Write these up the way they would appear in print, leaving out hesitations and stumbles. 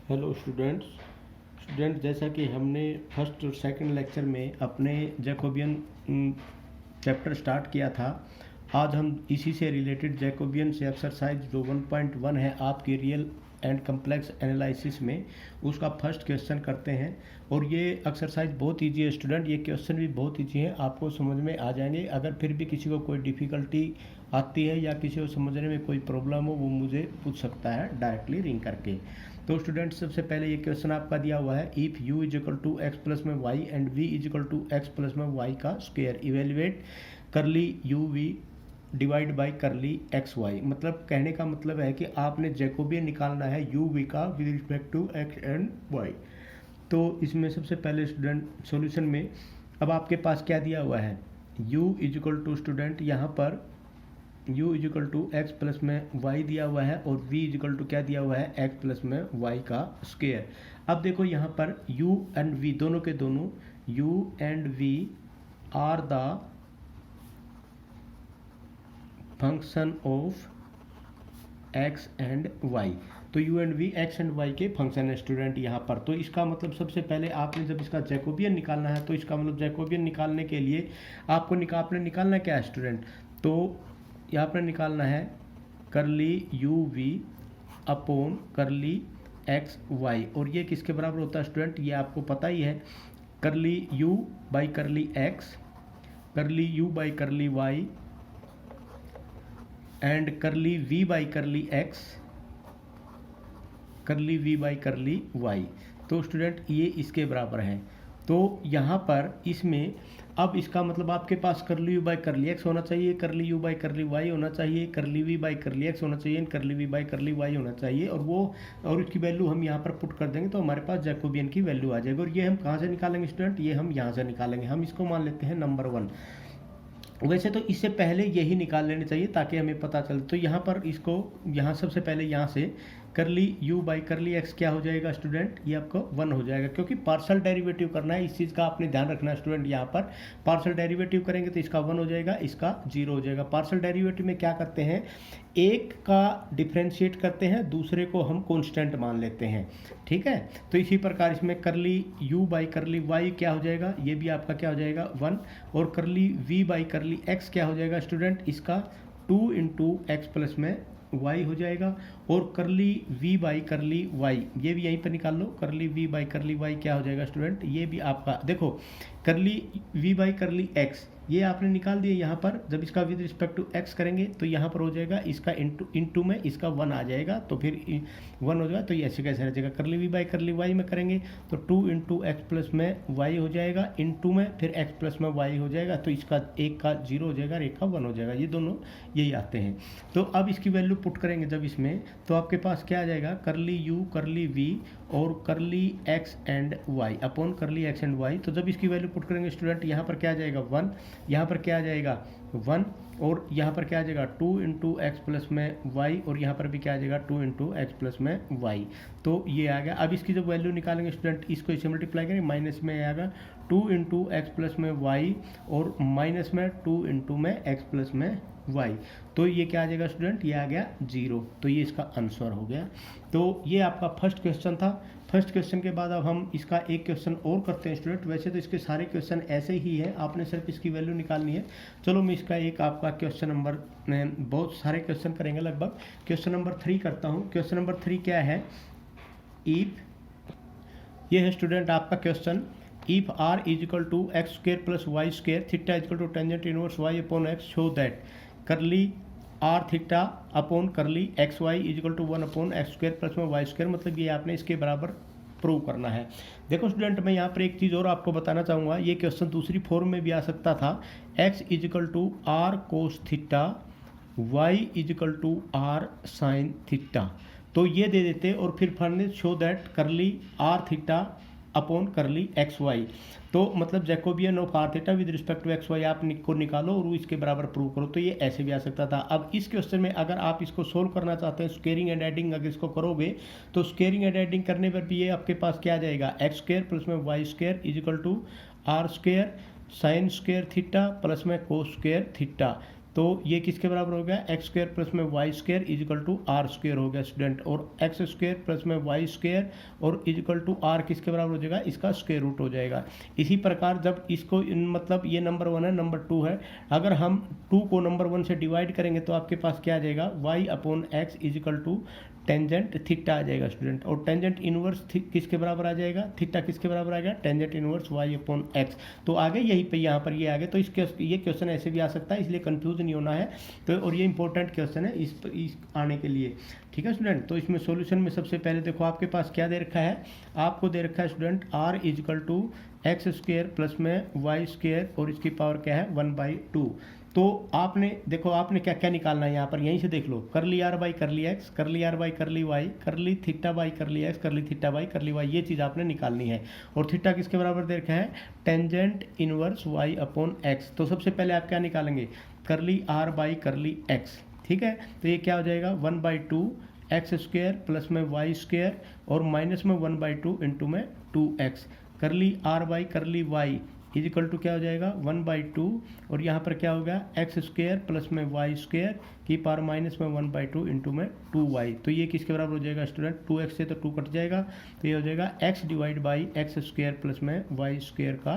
Hello student जैसा कि हमने फर्स्ट और सेकंड लेक्चर में अपने जैकोबियन चैप्टर स्टार्ट किया था। आज हम इसी से रिलेटेड जैकोबियन से एक्सरसाइज जो 1.1 है आपकी रियल एंड कम्प्लेक्स एनालिसिस में, उसका फर्स्ट क्वेश्चन करते हैं। और ये एक्सरसाइज बहुत इजी है स्टूडेंट, ये क्वेश्चन भी बहुत इजी है, आपको समझ में आ जाएंगे। अगर फिर भी किसी को कोई डिफ़िकल्टी आती है या किसी को समझने में कोई प्रॉब्लम हो, वो मुझे पूछ सकता है डायरेक्टली रिंग करके। तो स्टूडेंट सबसे पहले ये क्वेश्चन आपका दिया हुआ है, if u is equal to x plus में y and v is equal to x plus में वाई का square, evaluate curly u v divide by curly x y. मतलब कहने का मतलब है कि आपने जैकोबियन निकालना है u v का with respect to x and y। तो इसमें सबसे पहले स्टूडेंट सॉल्यूशन में अब आपके पास क्या दिया हुआ है, u is equal to student यहाँ पर u is equal to x plus में y दिया हुआ है और v इज इक्वल टू क्या दिया हुआ है, x प्लस में y का स्क्वायर। अब देखो यहाँ पर u एंड v दोनों के दोनों u and v are the function of x and y। तो u and v x and y के फंक्शन है स्टूडेंट यहाँ पर। तो इसका मतलब सबसे पहले आपने जब इसका जैकोबियन निकालना है, तो इसका मतलब जैकोबियन निकालने के लिए आपको आपने निकालना क्या है स्टूडेंट, तो यहाँ पर निकालना है करली u v अपॉन करली x y। और ये किसके बराबर होता है स्टूडेंट, ये आपको पता ही है, करली u बाई करली x, करली u by curly y and करली v बाई करली x, करली v बाई करली y। तो स्टूडेंट ये इसके बराबर है। तो यहाँ पर इसमें अब इसका मतलब आपके पास करली यू बाई करली एक्स होना चाहिए, करली यू बाई करली वाई होना चाहिए, करली वी बाई करली एक्स होना चाहिए, करली वी बाई करली वाई होना चाहिए। और इसकी वैल्यू हम यहाँ पर पुट कर देंगे तो हमारे पास जैकोबियन की वैल्यू आ जाएगी। और ये हम कहाँ से निकालेंगे स्टूडेंट, ये हम यहाँ से निकालेंगे। हम इसको मान लेते हैं नंबर 1। वैसे तो इससे पहले यही निकाल लेने चाहिए ताकि हमें पता चले। तो यहाँ पर इसको यहाँ सबसे पहले यहाँ से करली u बाई करली x क्या हो जाएगा स्टूडेंट, ये आपको 1 हो जाएगा, क्योंकि पार्शियल डेरिवेटिव करना है। इस चीज़ का आपने ध्यान रखना है स्टूडेंट, यहाँ पर पार्शियल डेरिवेटिव करेंगे तो इसका 1 हो जाएगा, इसका 0 हो जाएगा। पार्शियल डेरिवेटिव में क्या करते हैं, एक का डिफ्रेंशिएट करते हैं, दूसरे को हम कांस्टेंट मान लेते हैं, ठीक है। तो इसी प्रकार इसमें करली u बाई करली y क्या हो जाएगा, ये भी आपका क्या हो जाएगा 1। और curly v by curly x क्या हो जाएगा स्टूडेंट, इसका 2 इंटू एक्स प्लस में y हो जाएगा। और curly v by curly y ये भी यहीं पर निकाल लो, करली v बाई करली y क्या हो जाएगा स्टूडेंट, ये भी आपका देखो करली v बाई करली x ये आपने निकाल दिया यहाँ पर। जब इसका विद रिस्पेक्ट टू x करेंगे तो यहाँ पर हो जाएगा इसका इंटू में इसका 1 आ जाएगा, तो फिर 1 हो जाएगा। तो ये ऐसे कैसे रह जाएगा, करली v बाई करली y में करेंगे तो 2 इंटू एक्स प्लस में y हो जाएगा, इंटू में फिर x प्लस में y हो जाएगा। तो इसका एक का 0 हो जाएगा और एक का 1 हो जाएगा, ये दोनों यही आते हैं। तो अब इसकी वैल्यू पुट करेंगे जब इसमें, तो आपके पास क्या आ जाएगा, करली u करली v और करली x एंड y अपॉन करली x एंड y। तो जब इसकी वैल्यू पुट करेंगे स्टूडेंट, यहाँ पर क्या आ जाएगा 1, यहाँ पर क्या आ जाएगा 1, और यहाँ पर क्या आ जाएगा 2 इंटू एक्स प्लस में y, और यहाँ पर भी क्या आ जाएगा 2 इंटू एक्स प्लस में y। तो ये आ गया। अब इसकी जब वैल्यू निकालेंगे स्टूडेंट, इसको इसे मल्टीप्लाई करेंगे, माइनस में आएगा 2 इंटू एक्स प्लस में y और माइनस में 2 इंटू में एक्स प्लस में y। तो ये क्या आ जाएगा स्टूडेंट, ये आ गया 0। तो ये इसका आंसर हो गया। तो ये आपका फर्स्ट क्वेश्चन था। फर्स्ट क्वेश्चन के बाद अब हम इसका एक क्वेश्चन और करते हैं स्टूडेंट। वैसे तो इसके सारे क्वेश्चन ऐसे ही है, आपने सिर्फ इसकी वैल्यू निकालनी है। चलो मैं इसका एक आपका क्वेश्चन नंबर, बहुत सारे क्वेश्चन करेंगे लगभग, क्वेश्चन नंबर 3 करता हूँ। क्वेश्चन नंबर 3 क्या है, इफ ये है स्टूडेंट आपका question, if r is equal to x square plus y square theta is equal to tangent inverse y upon x, show that curly r theta upon curly x y is equal to 1 upon x square plus में y square. मतलब ये आपने इसके बराबर prove करना है। देखो student, मैं यहाँ पर एक चीज़ और आपको बताना चाहूँगा, ये क्वेश्चन दूसरी फॉर्म में भी आ सकता था, x is equal to r cos theta, y is equal to r sine theta. तो ये दे देते और फिर furnish show that curly r theta upon curly x y. तो मतलब Jacobian of r theta with respect to x y आप को निकालो और वो इसके बराबर प्रूव करो। तो ये ऐसे भी आ सकता था। अब इस क्वेश्चन में अगर आप इसको सोल्व करना चाहते हैं, स्क्वेयरिंग एंड एडिंग अगर इसको करोगे, तो स्क्वेयरिंग एंड एडिंग करने पर भी ये आपके पास क्या आ जाएगा, एक्स स्क्र प्लस में y square is equal to r square sine square theta plus में कोस स्क्र थीटा। तो ये किसके बराबर हो गया, एक्स स्क्वायर प्लस में y square is equal to r square हो गया स्टूडेंट, और एक्स स्क्वायर प्लस में वाई स्क्वायर और इज इक्वल टू आर किसके बराबर हो जाएगा, इसका स्क्वायर रूट हो जाएगा। इसी प्रकार जब इसको मतलब ये नंबर 1 है, नंबर 2 है, अगर हम 2 को नंबर 1 से डिवाइड करेंगे तो आपके पास क्या आ जाएगा, y upon x is equal to tangent theta आ जाएगा स्टूडेंट, और टेंजेंट इनवर्स किसके बराबर आ जाएगा, थीटा किसके बराबर आ गया, tangent inverse y upon x. तो आगे यहीं पे यहाँ पर ये आ गया। तो ये क्वेश्चन ऐसे भी आ सकता है, इसलिए कंफ्यूज नहीं होना है। तो और ये इंपॉर्टेंट क्वेश्चन है इस आने के लिए, ठीक है स्टूडेंट। तो इसमें सॉल्यूशन में सबसे पहले देखो आपके पास क्या दे रखा है, आपको दे रखा है student r is equal to x square plus में वाई स्क्वायर और इसकी पावर क्या है 1/2। तो आपने देखो आपने क्या क्या निकालना है यहाँ पर, यहीं से देख लो, करली r by curly x, curly r by curly Y, करली थीटा बाई करली एक्स, करली थीटा बाई करली वाई, ये चीज़ आपने निकालनी है। और थीटा किसके बराबर दे रखा है, tangent inverse y upon x. तो सबसे पहले आप क्या निकालेंगे, करली आर बाई करली एक्स, ठीक है। तो ये क्या हो जाएगा 1/2 एक्स स्क्वायर प्लस में वाई स्क्वायर और माइनस में 1/2 इंटू में 2x, curly r by curly y is equal to क्या हो जाएगा 1/2, और यहाँ पर क्या होगा एक्स स्क्वायर प्लस में वाई स्क्वायर की पावर माइनस में 1/2 इंटू में 2y। तो ये किसके बराबर हो जाएगा स्टूडेंट, 2x से तो 2 कट जाएगा, तो ये हो जाएगा x divide by x square plus में वाई स्क्वायर का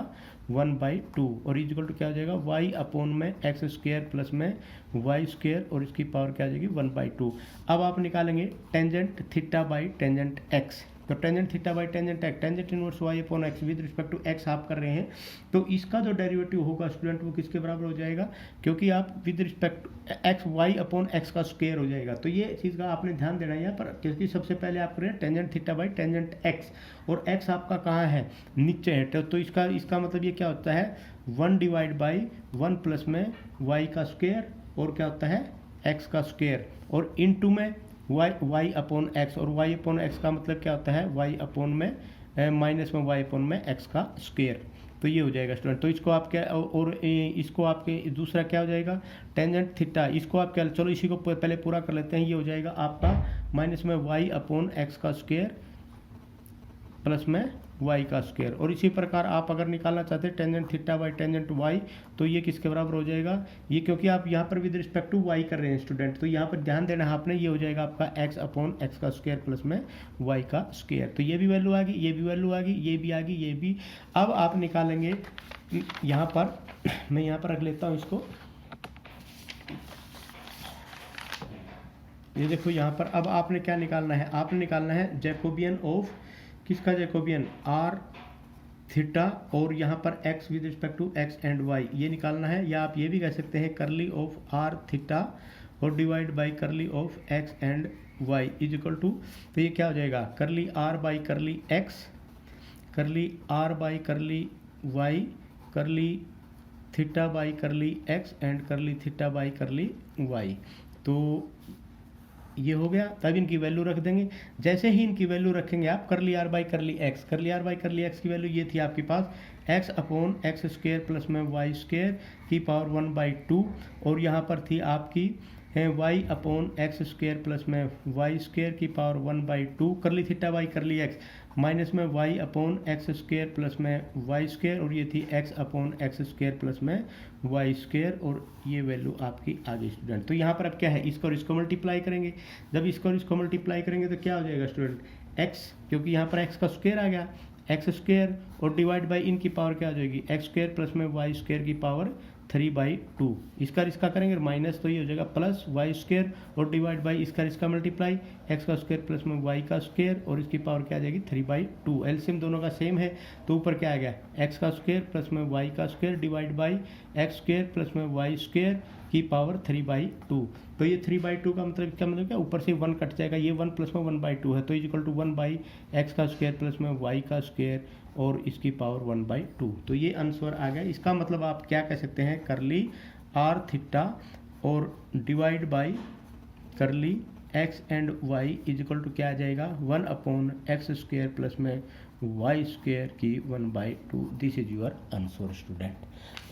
1/2, और इज इक्वल टू क्या हो जाएगा y अपॉन में एक्स स्क्वायर प्लस में वाई स्क्वायर और इसकी पावर क्या आ जाएगी 1/2। अब आप निकालेंगे tangent theta by tangent x। तो tangent theta by tangent x, tangent inverse y upon x with respect to x आप कर रहे हैं, तो इसका जो डेरिवेटिव होगा स्टूडेंट वो किसके बराबर हो जाएगा, क्योंकि आप with respect to x y upon x का स्क्वायर हो जाएगा। तो ये चीज़ का आपने ध्यान देना है यहाँ पर, क्योंकि सबसे पहले आप करें tangent theta by tangent x, और एक्स आपका कहाँ है, नीचे है। तो इसका मतलब ये क्या होता है 1 डिवाइड बाई 1 प्लस में वाई का स्क्वायर और क्या होता है एक्स का स्क्वायर, और इनटू में वाई अपॉन एक्स, और वाई अपॉन एक्स का मतलब क्या होता है वाई अपॉन में माइनस में वाई अपॉन में एक्स का स्क्वायर। तो ये हो जाएगा स्टूडेंट। तो इसको आप क्या, और इसको आपके दूसरा क्या हो जाएगा टेंजेंट थीटा, इसको आप क्या, चलो इसी को पहले पूरा कर लेते हैं। ये हो जाएगा आपका माइनस में वाई अपॉन एक्स का स्क्वायर प्लस में y का स्क्वायर, और इसी प्रकार आप अगर निकालना चाहते हैं tangent theta by tangent y, तो ये किसके बराबर हो जाएगा, ये क्योंकि आप यहाँ पर विद रिस्पेक्ट टू y कर रहे हैं स्टूडेंट, तो यहाँ पर ध्यान देना है आपने, ये हो जाएगा आपका x अपॉन एक्स का स्क्वायर प्लस में y का स्क्वायर। तो ये भी वैल्यू आ गई, ये भी वैल्यू आ गई, ये भी आ गई, ये भी। अब आप निकालेंगे यहाँ पर, मैं यहाँ पर रख लेता हूँ इसको, ये देखो यहाँ पर। अब आपने क्या निकालना है, आपने निकालना है जैकोबियन ऑफ, किसका जैकोबियन, आर थीटा और यहाँ पर x with respect to x and y, ये निकालना है। या आप ये भी कह सकते हैं करली ऑफ आर थीटा और divide by curly of x and y is equal to, तो ये क्या हो जाएगा curly r by curly x, curly r by curly y, curly theta by curly x and curly theta by curly y। तो ये हो गया। तब इनकी वैल्यू रख देंगे। जैसे ही इनकी वैल्यू रखेंगे आप, curly r by curly x, curly r by curly x की वैल्यू ये थी आपके पास x upon x square plus में वाई स्क्वायर की पावर 1/2, और यहाँ पर थी आपकी y upon x square plus में वाई स्क्वायर की power 1/2, curly theta by curly x minus में y upon x square plus में वाई स्क्वायर, और ये थी x upon x square plus में वाई स्क्वायर, और ये वैल्यू आपकी आ गई स्टूडेंट। तो यहाँ पर अब क्या है, इसको और इसको मल्टीप्लाई करेंगे। जब इसको और इसको मल्टीप्लाई करेंगे तो क्या हो जाएगा स्टूडेंट एक्स, क्योंकि यहाँ पर एक्स का स्क्वायर आ गया, एक्स स्क्वायर और डिवाइड बाई इनकी पावर क्या हो जाएगी एक्स स्क्वायर प्लस में वाई स्क्वायर की पावर 3/2। इसका करेंगे माइनस, तो ये हो जाएगा प्लस वाई स्क्वायर और डिवाइड बाई इसका मल्टीप्लाई एक्स का स्क्वायर प्लस में वाई का स्क्वायर और इसकी पावर क्या आ जाएगी 3/2। एलसीएम दोनों का सेम है, तो ऊपर क्या आ गया एक्स का स्क्वायर प्लस में वाई का square divide by x square plus में वाई स्क्वायर की पावर 3/2। तो ये 3/2 का मतलब क्या, ऊपर से 1 कट जाएगा, ये 1 प्लस में 1/2 है, तो इज इक्वल टू 1/x का स्क्वायर प्लस में वाई का स्क्वायर और इसकी पावर 1/2। तो ये आंसर आ गया। इसका मतलब आप क्या कह सकते हैं, करली आर थीटा और divide by curly x and y is equal to क्या आ जाएगा 1/x स्क्वायर प्लस में वाई स्क्वायर की 1/2। This is your answer student.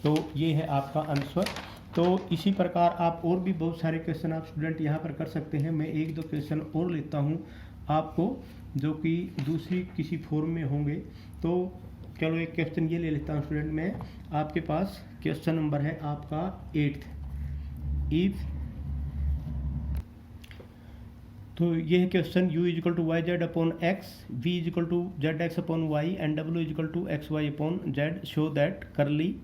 तो ये है आपका आंसर। तो इसी प्रकार आप और भी बहुत सारे क्वेश्चन आप स्टूडेंट यहाँ पर कर सकते हैं। मैं 1-2 क्वेश्चन और लेता हूँ आपको, जो कि दूसरी किसी फॉर्म में होंगे। तो चलो एक क्वेश्चन ये ले लेता हूँ स्टूडेंट मैं। आपके पास क्वेश्चन नंबर है आपका 8th। इफ, तो ये है question, u is equal to y z upon x, v is equal to z x upon y and w is equal to x y upon z, show that curly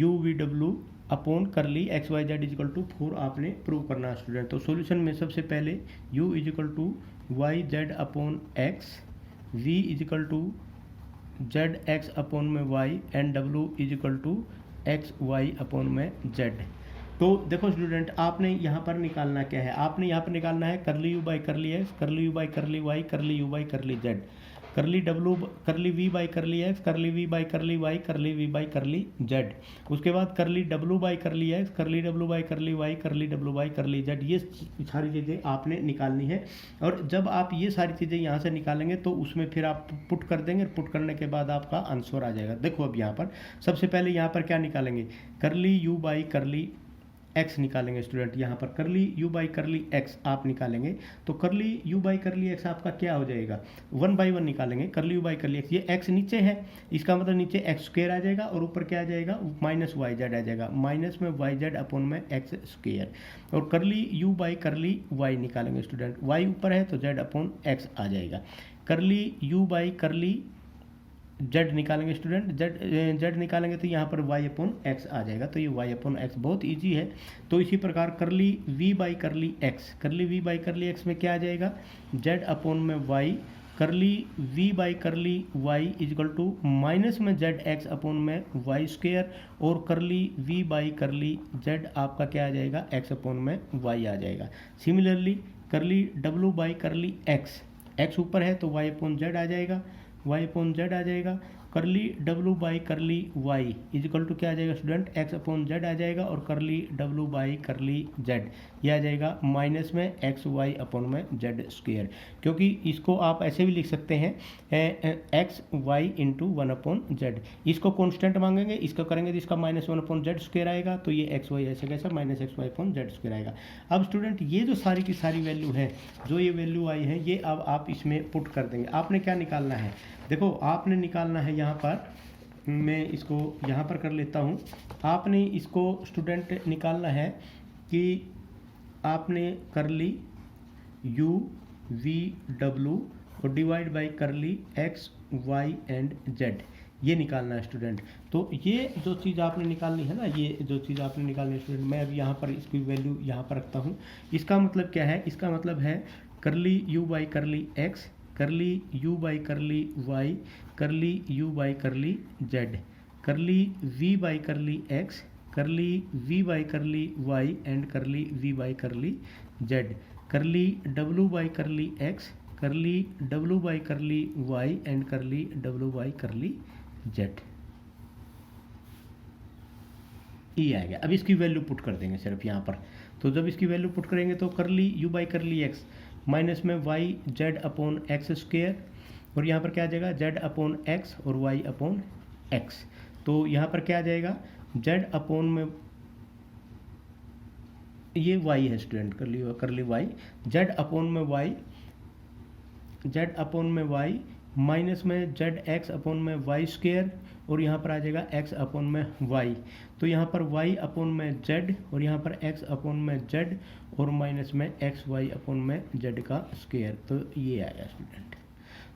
u v w upon curly x y z is equal to 4 आपने prove करना है student. तो solution में सबसे पहले u is equal to y z upon x, v is equal to z x upon में y and w is equal to x y upon में z. तो देखो स्टूडेंट, आपने यहाँ पर निकालना क्या है, आपने यहाँ पर निकालना है करली यू बाई करली एक्स, करली यू बाई करली वाई, करली यू बाई करली जेड, करली डब्लू, करली वी बाई करली एक्स, करली वी बाई करली वाई, करली वी बाई करली जेड। उसके बाद करली डब्लू बाई करली एक्स, करली डब्लू बाई करली वाई, करली डब्लू बाई करली जेड। ये सारी चीज़ें आपने निकालनी है। और जब आप ये सारी चीज़ें यहाँ से निकालेंगे तो उसमें फिर आप पुट कर देंगे, पुट करने के बाद आपका आंसर आ जाएगा। देखो अब यहाँ पर सबसे पहले यहाँ पर क्या निकालेंगे, करली यू बाई करली एक्स निकालेंगे स्टूडेंट। यहाँ पर करली यू बाई करली एक्स आप निकालेंगे तो curly u by curly x आपका क्या हो जाएगा, 1 बाई 1 निकालेंगे। करली यू बाई करली एक्स, ये एक्स नीचे है, इसका मतलब नीचे एक्स स्क्वेयर आ जाएगा और ऊपर क्या आ जाएगा, माइनस वाई जेड आ जाएगा, माइनस में वाई जेड अपॉन में एक्स स्क्वेयर। और करली यू बाई करली वाई निकालेंगे स्टूडेंट, वाई ऊपर है तो जेड अपॉन एक्स आ जाएगा। करली यू बाई करली जेड निकालेंगे स्टूडेंट, जेड निकालेंगे तो यहाँ पर y अपॉन एक्स आ जाएगा, तो ये y अपॉन एक्स बहुत इजी है। तो इसी प्रकार curly v by curly x, curly v by curly x में क्या आ जाएगा, z अपॉन में y, curly v by curly y is equal to minus में जेड एक्स अपॉन में वाई स्क्वेयर, और करली v बाई करली z आपका क्या आ जाएगा, x अपॉन में y आ जाएगा। सिमिलरली करली w by curly x, x ऊपर है तो y अपॉन जेड आ जाएगा, y अपॉन जेड आ जाएगा। Curly w by curly y is equal to क्या आ जाएगा स्टूडेंट, x अपॉन जेड आ जाएगा, और करली w बाई करली z ये आ जाएगा माइनस में एक्स वाई अपॉन में जेड स्क्वेयर। क्योंकि इसको आप ऐसे भी लिख सकते हैं x y into 1 upon z. इसको कॉन्स्टेंट मांगेंगे, इसको करेंगे तो इसका -1 अपॉन जेड स्क्वेयर आएगा, तो ये एक्स वाई ऐसे कैसा minus x y upon z square आएगा। अब स्टूडेंट ये जो सारी की सारी वैल्यू है, जो ये वैल्यू आई है, ये अब आप इसमें पुट कर देंगे। आपने क्या निकालना है, देखो आपने निकालना है यहाँ पर, मैं इसको यहाँ पर कर लेता हूँ। आपने इसको स्टूडेंट निकालना है कि आपने करली यू वी डब्लू और divide by curly x y and z, ये निकालना है स्टूडेंट। तो ये जो चीज़ आपने निकालनी है ना, ये जो चीज़ आपने निकालनी है स्टूडेंट, मैं अभी यहाँ पर इसकी वैल्यू यहाँ पर रखता हूँ। इसका मतलब क्या है, इसका मतलब है करली यू बाई करली एक्स, करली यू बाई करली वाई, करली यू बाई करली जेड, करली वी बाई करली एक्स, करली we by curly Y and करली वी बाई करली जेड, करली डब्लू बाई करली एक्स, करली W by curly Y and करली डब्लू बाई करली जेड। ये आ गया। अब इसकी वैल्यू पुट कर देंगे सिर्फ यहाँ पर। तो जब इसकी वैल्यू पुट करेंगे तो curly u by curly x minus में y z upon x square, और यहाँ पर क्या आ जाएगा, जेड अपॉन एक्स और वाई अपॉन एक्स। तो यहाँ पर क्या आ जाएगा, जेड अपॉन में ये वाई है स्टूडेंट, करली वाई, जेड अपॉन में वाई, जेड अपॉन में वाई माइनस में जेड एक्स अपॉन में वाई स्क्वेयर, और यहाँ पर आ जाएगा एक्स अपॉन में वाई। तो यहाँ पर वाई अपॉन में जेड और यहाँ पर एक्स अपॉन में जेड और माइनस में एक्स वाई अपॉन में जेड का स्क्वेयर। तो ये आएगा स्टूडेंट।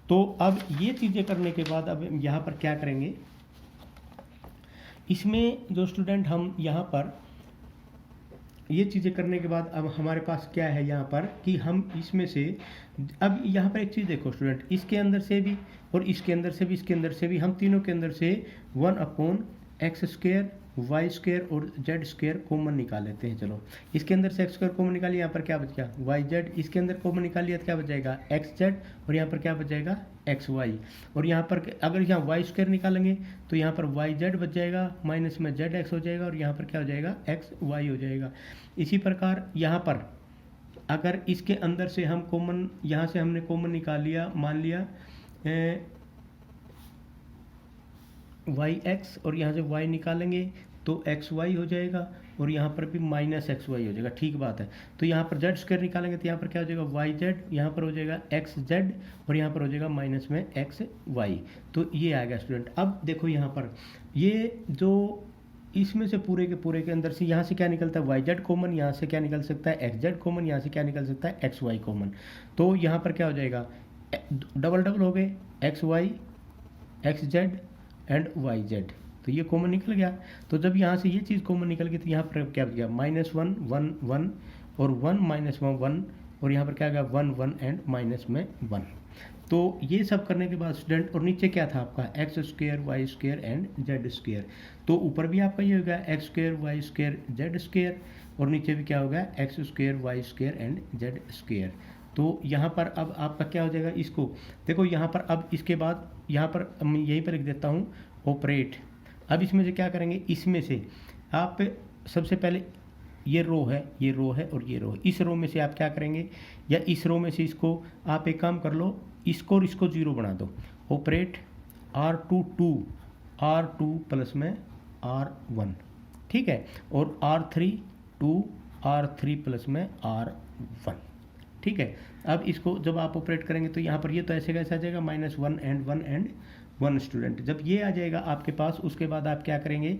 तो अब ये चीज़ें करने के बाद अब यहाँ पर क्या करेंगे, इसमें जो स्टूडेंट हम यहाँ पर ये चीज़ें करने के बाद अब हमारे पास क्या है यहाँ पर कि हम इसमें से, अब यहाँ पर एक चीज़ देखो स्टूडेंट, इसके अंदर से भी और इसके अंदर से भी, इसके अंदर से भी, हम तीनों के अंदर से 1 upon x square y square और जेड स्क्वेयर कॉमन निकाल लेते हैं। चलो इसके अंदर से एक्स स्क्वेयर कॉमन निकालिए, यहाँ पर क्या बच गया वाई जेड, इसके अंदर कॉमन निकालिए तो क्या बच जाएगा एक्स जेड, और यहाँ पर क्या बच जाएगा एक्स वाई, और यहाँ पर अगर यहाँ वाई स्क्वेयर निकालेंगे तो यहाँ पर वाई जेड बच जाएगा, माइनस में जेड एक्स हो जाएगा, और यहाँ पर क्या हो जाएगा एक्स वाई हो जाएगा। इसी प्रकार यहाँ पर अगर इसके अंदर से हम कॉमन, यहाँ से हमने कॉमन निकाल लिया, मान लिया वाई एक्स, और यहाँ से वाई निकालेंगे तो एक्स वाई हो जाएगा, और यहाँ पर भी माइनस एक्स वाई हो जाएगा, ठीक बात है। तो यहाँ पर जेड स्क्वायर निकालेंगे तो यहाँ पर क्या हो जाएगा वाई जेड, यहाँ पर हो जाएगा एक्स जेड, और यहाँ पर हो जाएगा माइनस में एक्स वाई। तो ये आ गया स्टूडेंट। अब देखो यहाँ पर ये जो इसमें से पूरे के अंदर से यहाँ से क्या निकलता है, वाई जेड कॉमन, यहाँ से क्या निकल सकता है, एक्स जेड कॉमन, यहाँ से क्या निकल सकता है, एक्स वाई कॉमन। तो यहाँ पर क्या हो जाएगा, डबल डबल हो गए, x y, x z and y z, तो ये कॉमन निकल गया। तो जब यहाँ से ये चीज़ कॉमन निकल गई तो यहाँ पर क्या गया, -1 1 1 और 1 -1 1, और यहाँ पर क्या गया 1 1 एंड माइनस में 1। तो ये सब करने के बाद स्टूडेंट, और नीचे क्या था आपका, x square y square and z square. तो ऊपर भी आपका ये हो गया x square y square z square, और नीचे भी क्या हो गया, x square y square and z square. तो यहाँ पर अब आपका क्या हो जाएगा, इसको देखो यहाँ पर, अब इसके बाद यहाँ पर मैं यहीं पर लिख देता हूँ ऑपरेट। अब इसमें से क्या करेंगे, इसमें से आप सबसे पहले ये रो है, ये रो है और ये रो है, इस रो में से आप क्या करेंगे, या इस रो में से इसको आप एक काम कर लो, इसको और इसको 0 बना दो। ऑपरेट R2 प्लस में R1, ठीक है, और R3 प्लस में R1, ठीक है। अब इसको जब आप ऑपरेट करेंगे तो यहाँ पर ये तो ऐसे कैसे आ जाएगा, -1 एंड 1 एंड 1 स्टूडेंट। जब ये आ जाएगा आपके पास, उसके बाद आप क्या करेंगे,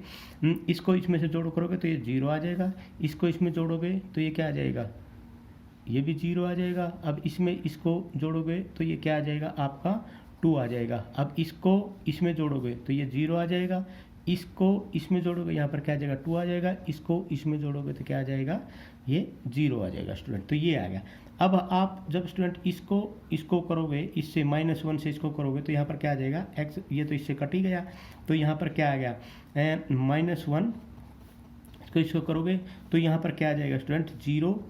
इसको इसमें से जोड़ो करोगे तो ये 0 आ जाएगा, इसको इसमें जोड़ोगे तो ये क्या आ जाएगा, ये भी 0 आ जाएगा। अब इसमें इसको जोड़ोगे तो ये क्या आ जाएगा, आपका 2 आ जाएगा। अब इसको इसमें जोड़ोगे तो ये 0 आ जाएगा, इसको इसमें जोड़ोगे यहाँ पर क्या आ जाएगा, 2 आ जाएगा, इसको इसमें जोड़ोगे तो क्या आ जाएगा, ये 0 आ जाएगा स्टूडेंट। तो ये आ गया। अब आप जब स्टूडेंट इसको करोगे, इससे -1 से इसको करोगे तो यहाँ पर क्या आ जाएगा, x, ये तो इससे कट ही गया, तो यहाँ पर क्या आ गया, -1, इसको करोगे तो यहाँ पर क्या आ जाएगा स्टूडेंट, 0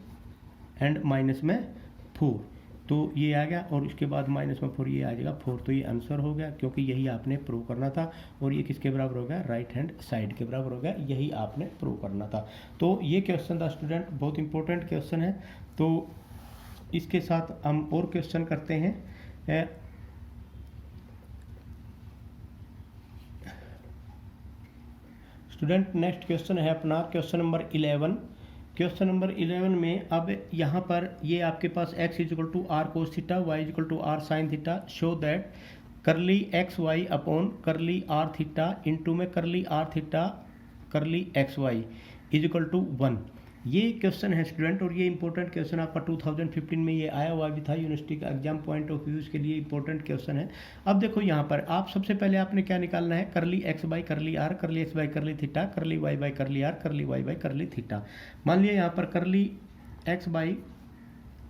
एंड माइनस में 4, तो ये आ गया, और उसके बाद -4 ये आ जाएगा 4। तो ये आंसर हो गया, क्योंकि यही आपने प्रूव करना था, और ये किसके बराबर हो गया, राइट हैंड साइड के बराबर हो गया, यही आपने प्रूव करना था। तो ये क्वेश्चन था स्टूडेंट, बहुत इंपॉर्टेंट क्वेश्चन है। तो इसके साथ हम और क्वेश्चन करते हैं। स्टूडेंट नेक्स्ट क्वेश्चन है अपना क्वेश्चन नंबर 11। क्वेश्चन नंबर 11 में अब यहाँ पर ये आपके पास x = r cos theta, y = r sin theta, show that करली एक्स वाई अपॉन करली r थीटा इंटू में करली r थीटा करली एक्स वाई = 1। ये क्वेश्चन है स्टूडेंट, और ये इंपॉर्टेंट क्वेश्चन आपका 2015 में ये आया हुआ भी था, यूनिवर्सिटी का एग्जाम पॉइंट ऑफ व्यू के लिए इंपॉर्टेंट क्वेश्चन है। अब देखो यहाँ पर आप सबसे पहले आपने क्या निकालना है, करली एक्स बाई करली आर, करली एक्स बाई करली थीटा, करली वाई बाई करली आर, करली वाई बाई करली थीटा। मान लिया यहाँ पर करली एक्स बाई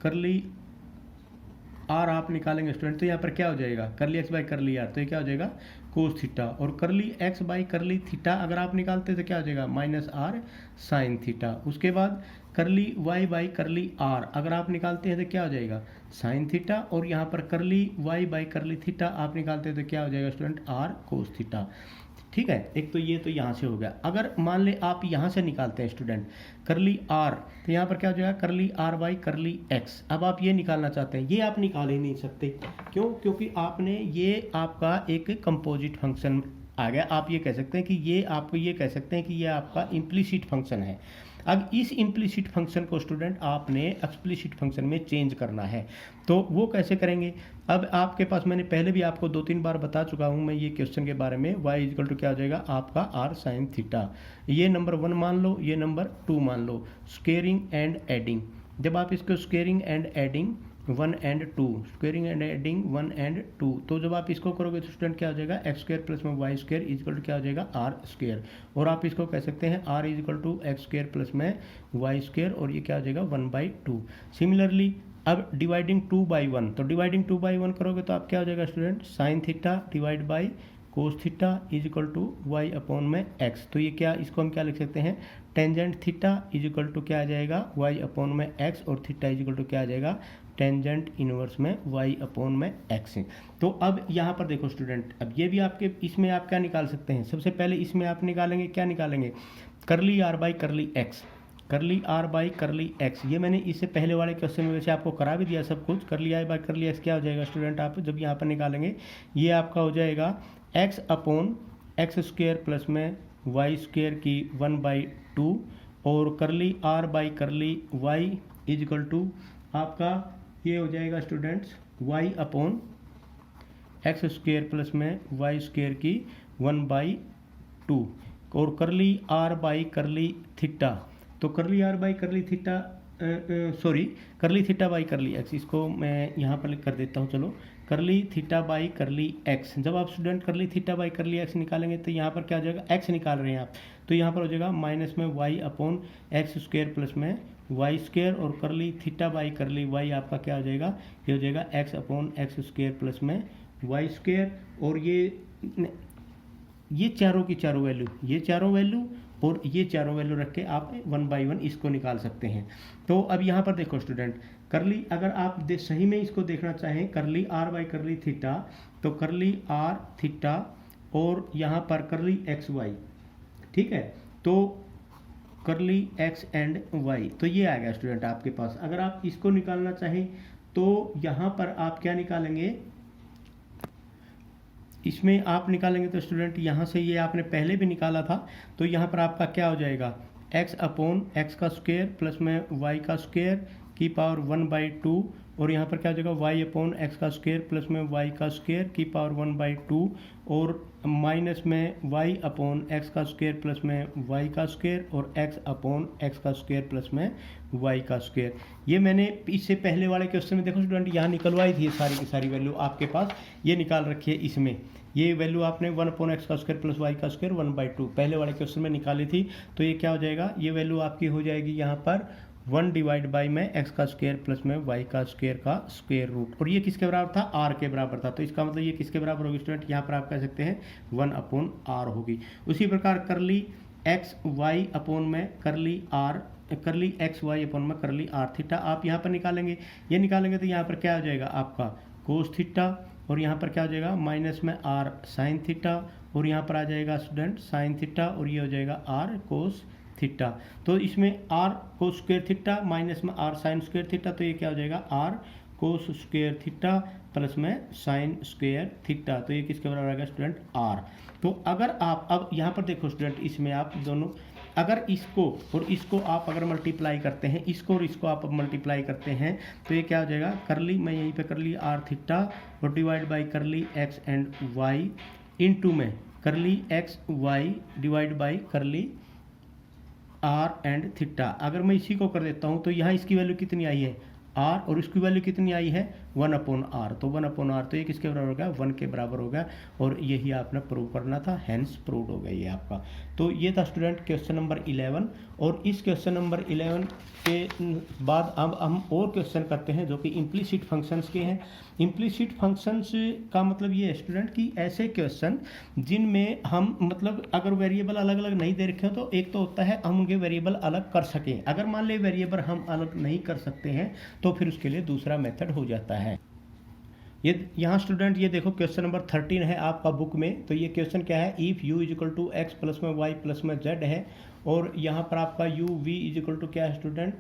करली आर आप निकालेंगे स्टूडेंट, तो यहाँ पर क्या हो जाएगा, करली एक्स बाई करली आर, तो ये क्या हो जाएगा कोस थीटा, और करली एक्स बाई करली थीटा अगर आप निकालते तो क्या हो जाएगा -r साइन थीटा। उसके बाद करली वाई बाई करली आर अगर आप निकालते हैं तो क्या हो जाएगा साइन थीटा, और यहाँ पर करली वाई बाई करली थीटा आप निकालते हैं तो क्या हो जाएगा स्टूडेंट r कोस थीटा। ठीक है, एक तो ये तो यहाँ से हो गया। अगर मान ले आप यहाँ से निकालते हैं स्टूडेंट करली आर, तो यहाँ पर क्या हो जाएगा curly r by curly x. अब आप ये निकालना चाहते हैं, ये आप निकाल ही नहीं सकते, क्यों, क्योंकि आपने ये आपका एक कंपोजिट फंक्शन आ गया। आप ये कह सकते हैं कि ये आपको ये कह सकते हैं कि ये आपका इम्प्लिसिट फंक्शन है। अब इस इम्प्लिसिट फंक्शन को स्टूडेंट आपने एक्सप्लिसिट फंक्शन में चेंज करना है, तो वो कैसे करेंगे। अब आपके पास मैंने पहले भी आपको 2-3 बार बता चुका हूँ मैं ये क्वेश्चन के बारे में। y = क्या हो जाएगा आपका r साइन थीटा, ये नंबर 1 मान लो, ये नंबर 2 मान लो। स्क्वेयरिंग एंड एडिंग, जब आप इसको squaring and adding 1 and 2, squaring and adding 1 and 2, तो जब आप इसको करोगे तो स्टूडेंट क्या हो जाएगा x² प्लस में y² = क्या हो जाएगा r², और आप इसको कह सकते हैं r = x² प्लस में y², और ये क्या हो जाएगा 1/2। सिमिलरली अब डिवाइडिंग 2/1, तो डिवाइडिंग 2/1 करोगे तो आप क्या हो जाएगा student sine theta divide by cos theta = y upon में x। तो ये क्या, इसको हम क्या लिख सकते हैं टेंजेंट थीटा = क्या आ जाएगा y अपॉन में x, और थीटा = क्या आ जाएगा टेंजेंट इनवर्स में y अपॉन में x। तो अब यहाँ पर देखो स्टूडेंट, अब ये भी आपके इसमें आप क्या निकाल सकते हैं, सबसे पहले इसमें आप निकालेंगे, क्या निकालेंगे करली r बाई करली x, करली r बाई करली x। ये मैंने इससे पहले वाले क्वेश्चन में वैसे आपको करा भी दिया सब कुछ। करली i बाई करली x क्या हो जाएगा स्टूडेंट, आप जब यहाँ पर निकालेंगे ये आपका हो जाएगा x अपॉन x² प्लस में y² की 1/2, और करली r बाई करली y = आपका ये हो जाएगा students y upon x² plus में y² की 1/2। और करली आर बाई करली थीटा, तो करली आर बाई करली थीटा करली थीटा बाई करली एक्स, इसको मैं यहाँ पर कर देता हूँ। चलो, करली थीटा बाई करली एक्स, जब आप स्टूडेंट करली थीटा बाई करली एक्स निकालेंगे तो यहाँ पर क्या हो जाएगा, एक्स निकाल रहे हैं आप, तो यहाँ पर हो जाएगा माइनस में y upon x square plus में वाई स्क्वायर, और curly theta by curly Y आपका क्या हो जाएगा, ये हो जाएगा x upon x square plus में वाई स्क्वायर। और ये चारों की चारों वैल्यू, ये चारों वैल्यू और ये चारों वैल्यू रख के आप 1 बाई 1 इसको निकाल सकते हैं। तो अब यहाँ पर देखो स्टूडेंट, करली अगर आप सही में इसको देखना चाहें, करली आर बाई करली थीटा, तो करली आर थीटा और यहाँ पर करली एक्स वाई, ठीक है, तो करली एक्स एंड वाई, तो ये आ गया स्टूडेंट आपके पास। अगर आप इसको निकालना चाहें तो यहाँ पर आप क्या निकालेंगे, इसमें आप निकालेंगे तो स्टूडेंट यहाँ से ये आपने पहले भी निकाला था, तो यहाँ पर आपका क्या हो जाएगा, एक्स अपॉन एक्स का स्क्वायर प्लस में वाई का स्क्वायर की पावर 1/2, और यहाँ पर क्या हो जाएगा, वाई अपॉन एक्स का स्क्वायर प्लस में वाई का स्क्वायर की पावर 1/2, और माइनस में वाई अपॉन एक्स का स्क्वायर प्लस में वाई का स्क्वायर और एक्स अपॉन एक्स का स्क्वायर प्लस में वाई का स्क्वायर। ये मैंने इससे पहले वाले क्वेश्चन में देखो स्टूडेंट यहाँ निकलवाई थी, ये सारी की सारी वैल्यू आपके पास ये निकाल रखी है। इसमें ये वैल्यू आपने 1 अपॉन एक्स का स्क्वायर प्लस वाई का स्क्वायर 1/2 पहले वाले क्वेश्चन में निकाली थी, तो ये क्या हो जाएगा, ये वैल्यू आपकी हो जाएगी यहाँ पर 1 डिवाइड बाई में एक्स का स्क्वायर प्लस में वाई का स्क्वायर का स्क्वायर रूट, और ये किसके बराबर था, आर के बराबर था, तो इसका मतलब ये किसके बराबर होगी स्टूडेंट, यहाँ पर आप कह सकते हैं 1 अपॉन आर होगी। उसी प्रकार करली एक्स वाई अपॉन में करली आर, करली एक्स वाई अपॉन में करली आर थीटा आप यहाँ पर निकालेंगे, ये निकालेंगे तो यहाँ पर क्या हो जाएगा आपका कोस थीटा, और यहाँ पर क्या हो जाएगा माइनस में आर साइन थीटा, और यहाँ पर आ जाएगा स्टूडेंट साइन थीटा, और ये हो जाएगा आर कोस थीटा। तो इसमें r cos square theta minus में आर साइन स्क्वायर थीटा, तो ये क्या हो जाएगा r cos square theta plus में साइन स्क्वायर थीटा, तो ये किसके बराबर आएगा स्टूडेंट आर। तो अगर आप अब यहाँ पर देखो स्टूडेंट, इसमें आप दोनों अगर इसको और इसको आप अगर मल्टीप्लाई करते हैं, इसको और इसको आप मल्टीप्लाई करते हैं, तो ये क्या हो जाएगा, करली मैं यहीं पे करली आर थीटा और divide by curly x and y into में curly x y divide by curly r and theta. अगर मैं इसी को कर देता हूँ तो यहाँ इसकी वैल्यू कितनी आई है आर, और इसकी वैल्यू कितनी आई है 1 अपॉन आर, तो 1 अपॉन आर, तो ये किसके बराबर हो गया 1 के बराबर हो गया, और यही आपने प्रूव करना था, हैंस प्रूव्ड हो गया ये आपका। तो ये था स्टूडेंट क्वेश्चन नंबर 11, और इस क्वेश्चन नंबर 11 के बाद अब हम और क्वेश्चन करते हैं जो कि इम्प्लिसिट फंक्शंस के हैं। इम्प्लिसिट फंक्शंस का मतलब ये है स्टूडेंट कि ऐसे क्वेश्चन जिनमें हम मतलब अगर वेरिएबल अलग अलग नहीं दे रखे हो, तो एक तो होता है हम उनके वेरिएबल अलग कर सकें, अगर मान ले वेरिएबल हम अलग नहीं कर सकते हैं तो फिर उसके लिए दूसरा मेथड हो जाता है। ये यहाँ स्टूडेंट ये देखो क्वेश्चन नंबर 13 है आपका बुक में, तो ये क्वेश्चन क्या है, if u is equal to x plus में वाई प्लस में जेड है, और यहाँ पर आपका u v इजिकल टू क्या है student,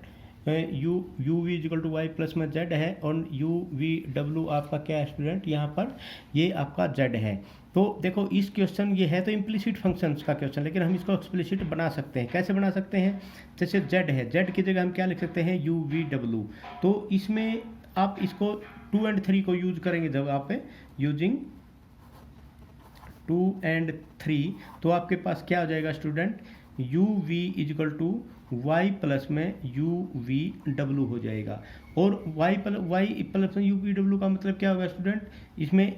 u v is equal to y plus में जेड है, और u v w आपका क्या है स्टूडेंट, यहाँ पर ये आपका z है। तो देखो इस क्वेश्चन ये है तो इम्प्लिसिट फंक्शंस का क्वेश्चन, लेकिन हम इसको एक्सप्लिसिट बना सकते हैं। कैसे बना सकते हैं, जैसे z है, z की जगह हम क्या लिख सकते हैं u v w, तो इसमें आप इसको 2 और 3 को यूज करेंगे, जब आप यूजिंग 2 और 3, तो आपके पास क्या हो जाएगा student, u v is equal to y plus में u v w हो जाएगा, और y प्लस में u v w का मतलब क्या होगा स्टूडेंट, इसमें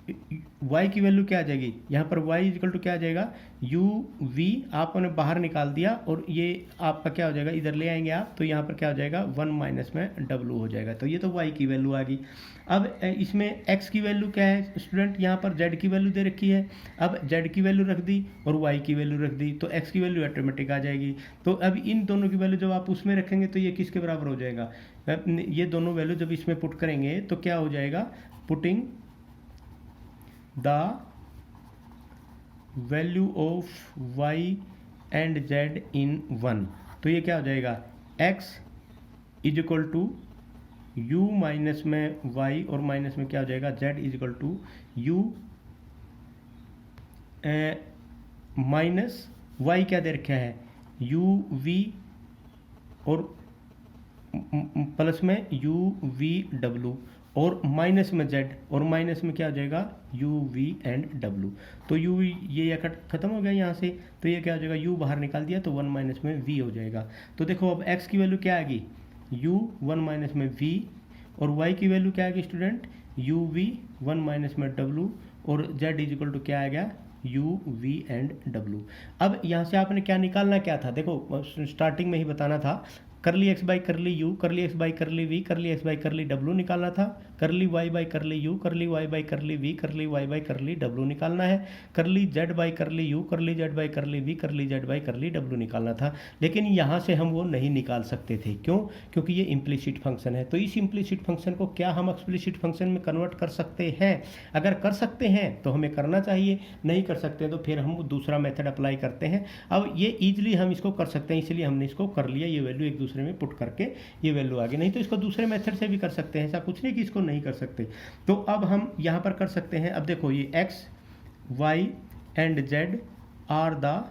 y की वैल्यू क्या आ जाएगी, यहाँ पर y इजिकल टू क्या आ जाएगा u v आपने बाहर निकाल दिया, और ये आपका क्या हो जाएगा इधर ले आएंगे आप, तो यहाँ पर क्या हो जाएगा 1 माइनस में w हो जाएगा, तो ये तो y की वैल्यू आ गई। अब इसमें x की वैल्यू क्या है स्टूडेंट, यहाँ पर z की वैल्यू दे रखी है, अब z की वैल्यू रख दी और y की वैल्यू रख दी, तो x की वैल्यू ऑटोमेटिक आ जाएगी। तो अब इन दोनों की वैल्यू जब आप उसमें रखेंगे तो ये किसके बराबर हो जाएगा, ये दोनों वैल्यू जब इसमें पुट करेंगे तो क्या हो जाएगा, putting the value of y and z in 1, तो ये क्या हो जाएगा x is equal to u minus में y, और माइनस में क्या हो जाएगा z is equal to u minus y क्या दे रखा है u v, और प्लस में u v w, और माइनस में z और माइनस में क्या हो जाएगा u v एंड w। तो u v ये खत्म हो गया यहाँ से, तो ये क्या हो जाएगा u बाहर निकाल दिया तो 1 माइनस में v हो जाएगा। तो देखो अब x की वैल्यू क्या आएगी u 1 माइनस में v, और y की वैल्यू क्या आएगी स्टूडेंट u v 1 माइनस में w, और z इज इक्वल टू क्या आ गया u v एंड w। अब यहाँ से आपने क्या निकालना क्या था, देखो स्टार्टिंग में ही बताना था, curly x by curly u, curly x by curly v, curly x by curly डब्लू निकालना था, curly y by curly u, curly y by curly v, curly y by curly डब्लू निकालना है, curly z by curly u, curly z by curly v, curly z by curly डब्लू निकालना था। लेकिन यहाँ से हम वो नहीं निकाल सकते थे, क्यों? क्योंकि ये इम्प्लिसिट फंक्शन है। तो इस इम्प्लिसिट फंक्शन को क्या हम एक्सप्लिसिट फंक्शन में कन्वर्ट कर सकते हैं? अगर कर सकते हैं तो हमें करना चाहिए, नहीं कर सकते तो फिर हम दूसरा मेथड अप्लाई करते हैं। अब ये ईजिली हम इसको कर सकते हैं, इसलिए हमने इसको कर लिया, ये वैल्यू एक दूसरे में पुट करके ये वैल्यू आ गई। नहीं तो इसको दूसरे मेथड से भी कर सकते हैं, ऐसा कुछ नहीं कि इसको नहीं कर सकते। तो अब हम यहाँ पर कर सकते हैं। अब देखो ये x, y and z are the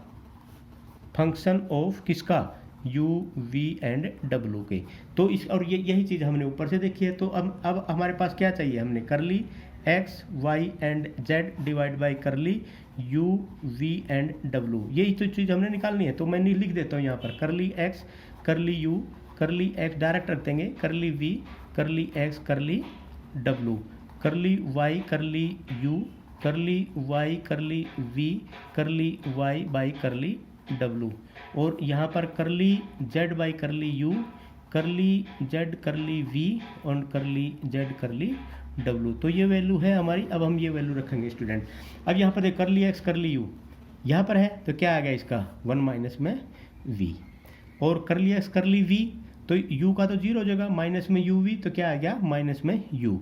function of किसका u, v एंड w के। तो इस और ये यही चीज़ हमने ऊपर से देखी है। तो अब हमारे पास क्या चाहिए, हमने करली x, y and z divide by करली u, v एंड w, यही तो चीज़ हमने निकालनी है। तो मैं लिख देता हूँ यहाँ पर करली x, करली u, करली x डायरेक्ट रख देंगे, करली v, करली x, करली w, करली y, करली u, करली y, करली v, करली y बाई करली w, और यहाँ पर करली z बाई करली u, करली z करली v और करली z करली w। तो ये वैल्यू है हमारी। अब हम ये वैल्यू रखेंगे स्टूडेंट। अब यहाँ पर देख करली x करली u यहाँ पर है, तो क्या आ गया इसका 1 माइनस में v, और करली x करली v तो u का तो 0 हो जाएगा, माइनस में u v तो क्या आ गया माइनस में u,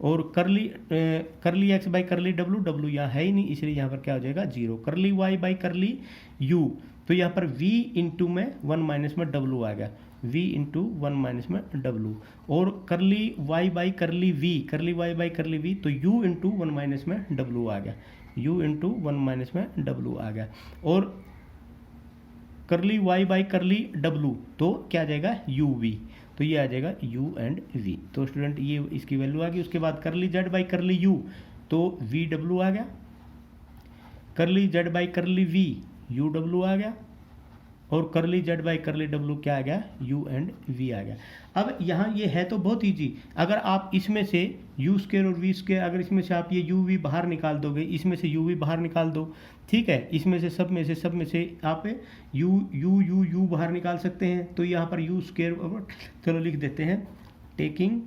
और करली x बाई करली w, w यहाँ है ही नहीं इसलिए यहाँ पर क्या हो जाएगा 0, करली y बाई करली u तो यहाँ पर v इंटू में 1 माइनस में w आ गया, v इंटू 1 माइनस में w, और करली y बाई करली v, करली y बाई करली v तो u इंटू 1 माइनस में w आ गया, u इंटू 1 माइनस में w आ गया, और करली y बाई करली w तो क्या आ जाएगा u v, तो ये आ जाएगा u एंड v। तो स्टूडेंट ये इसकी वैल्यू आ गई। उसके बाद करली z बाई करली u तो v w आ गया, करली z बाई करली v u w आ गया, और करली जेड बाई करली डब्लू क्या आ गया u एंड v आ गया। अब यहाँ ये है तो बहुत ईजी, अगर आप इसमें से u स्क्वायर और v स्क्वायर, अगर इसमें से आप ये u v बाहर निकाल दोगे, इसमें से u v बाहर निकाल दो, ठीक है, इसमें से सब में से आप u बाहर निकाल सकते हैं। तो यहाँ पर u स्क्वायर चलो लिख देते हैं, taking